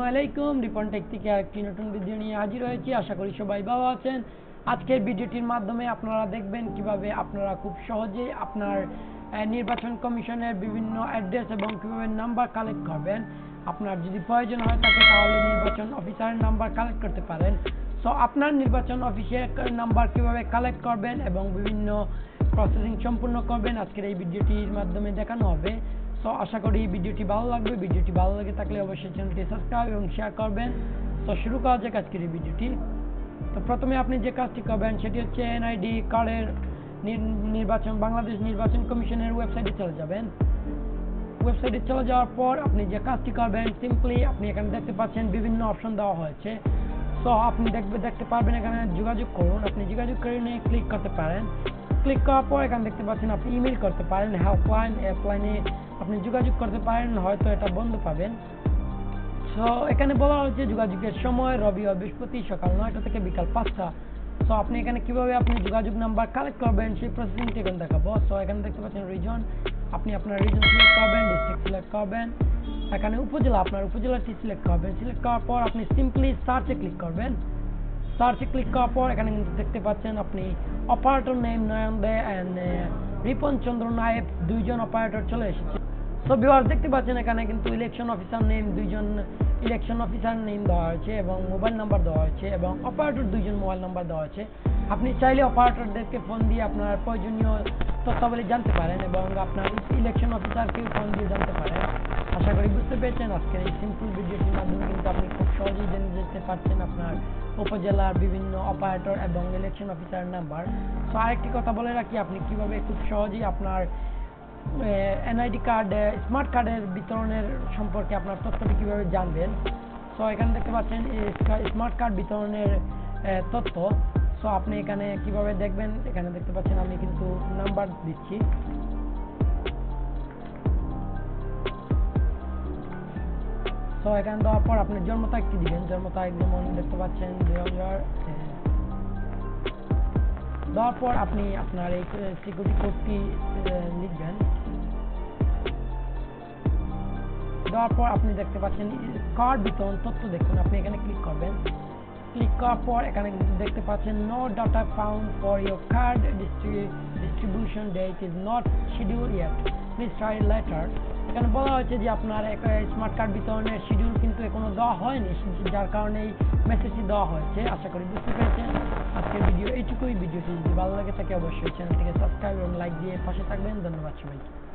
আলাইকুম, রিপন টেক থেকে আরেকটি নতুন ভিডিও নিয়ে হাজির হয়েছি। আশা করি সবাই ভালো আছেন। আজকের ভিডিওটির মাধ্যমে আপনারা দেখবেন কিভাবে আপনারা খুব সহজে আপনার নির্বাচন কমিশনের বিভিন্ন অ্যাড্রেস এবং কিভাবে নাম্বার কালেক্ট করবেন। আপনার যদি প্রয়োজন হয় থাকে তাহলে নির্বাচন অফিসারের নাম্বার কালেক্ট করতে পারেন। সো আপনার নির্বাচন অফিসের নাম্বার কিভাবে কালেক্ট করবেন এবং বিভিন্ন প্রসেসিং সম্পূর্ণ করবেন আজকের এই ভিডিওটির মাধ্যমে দেখানো হবে। সো আশা করি ভিডিওটি ভালো লাগবে। ভিডিওটি ভালো লেগে থাকলে অবশ্যই চ্যানেলটি সাবস্ক্রাইব এবং শেয়ার করবেন। তো শুরু করা যাক আজকের এই ভিডিওটি। তো প্রথমে আপনি যে কাজটি করবেন সেটি হচ্ছে NID কার্ডের বাংলাদেশ নির্বাচন কমিশনের ওয়েবসাইটে চলে যাবেন। ওয়েবসাইটে চলে যাওয়ার পর আপনি যে কাজটি করবেন, সিম্পলি আপনি এখানে দেখতে পাচ্ছেন বিভিন্ন অপশন দেওয়া হয়েছে। সো আপনি দেখতে পারবেন এখানে যোগাযোগ করুন। আপনি যোগাযোগ করে নিয়ে ক্লিক করতে পারেন। ক্লিক করার পর এখানে দেখতে পাচ্ছেন আপনি ইমেল করতে পারেন, হেল্পলাইনে আপনি যোগাযোগ করতে পারেন, হয়তো এটা বন্ধ পাবেন। সো এখানে বলা হচ্ছে যোগাযোগের সময় রবি ও বৃহস্পতি সকাল 9টা থেকে বিকাল 5টা। সো আপনি এখানে কিভাবে আপনি যোগাযোগ নাম্বার কালেক্ট করবেন সেই প্রসেসিংটি এখানে দেখাবো। সো এখানে দেখতে পাচ্ছেন রিজন, আপনি আপনার রিজন সিলেক্ট করবেন, ডিস্ট্রিক্ট সিলেক্ট করবেন। এখানে উপজেলা, আপনার উপজেলাটি সিলেক্ট করবেন। সিলেক্ট করার পর আপনি সিম্পলি সার্চে ক্লিক করবেন। সার্চে ক্লিক করার পর এখানে দেখতে পাচ্ছেন আপনি operator name Nayan Dey and Ripon Chandra Nayeb, দুইজন অপারেটর চলে এসেছে। সো ভিউয়ার্স দেখতে পাচ্ছেন এখানে কিন্তু ইলেকশন অফিসার নেম, দুইজন ইলেকশন অফিসার নেম দেওয়া হয়েছে এবং মোবাইল নাম্বার দেওয়া হয়েছে এবং অপারেটর দুইজন মোবাইল নাম্বার দেওয়া হয়েছে। আপনি চাইলে অপারেটরদেরকে ফোন দিয়ে আপনার প্রয়োজনীয় তথ্যাবলী জানতে পারেন এবং আপনার ইলেকশন অফিসারকে ফোন দিয়ে জানতে পারেন। আশা করি বুঝতে পেরেছেন। আজকের এই সিম্পল ভিডিওটির মাধ্যমে কিন্তু আপনি খুব সহজেই জেনে যেতে পারছেন আপনার উপজেলার বিভিন্ন অপারেটর এবং ইলেকশন অফিসারের নাম্বার। সো আরেকটি কথা বলে রাখি, আপনি কিভাবে খুব সহজেই আপনার NID কার্ড, স্মার্ট কার্ডের বিতরণের সম্পর্কে আপনার তথ্যটি কিভাবে জানবেন। সো এখানে দেখতে পাচ্ছেন স্মার্ট কার্ড বিতরণের তথ্য। সো আপনি এখানে কিভাবে দেখবেন, এখানে দেখতে পাচ্ছেন আমি কিন্তু নাম্বার দিচ্ছি। তো এখানে দেওয়ার পর আপনি জন্ম তারিখটি দিবেন। জন্ম তারিখ যেমন দেখতে পাচ্ছেন 2000। দেওয়ার পর আপনি আপনার এই সিকিউরিটি কোডটি লিখবেন। দেওয়ার পর আপনি দেখতে পাচ্ছেন কার্ড বিতরণ তথ্য দেখুন, আপনি এখানে ক্লিক করবেন। ক্লিক করার পর এখানে দেখতে পাচ্ছেন no data found for your card distribution date is not schedule yet, please try later. এখানে বলা হয়েছে যে আপনার স্মার্ট কার্ড বিতরণের শিডিউল কিন্তু এখনো দেওয়া হয়নি, যার কারণে এই মেসেজটি দেওয়া হয়েছে। আশা করি বুঝতে পেরেছেন। আজকের ভিডিও এইটুকুই। ভিডিওটি যদি ভালো লাগে থাকে অবশ্যই চ্যানেলটিকে সাবস্ক্রাইব এবং লাইক দিয়ে পাশে থাকবেন। ধন্যবাদ সবাইকে।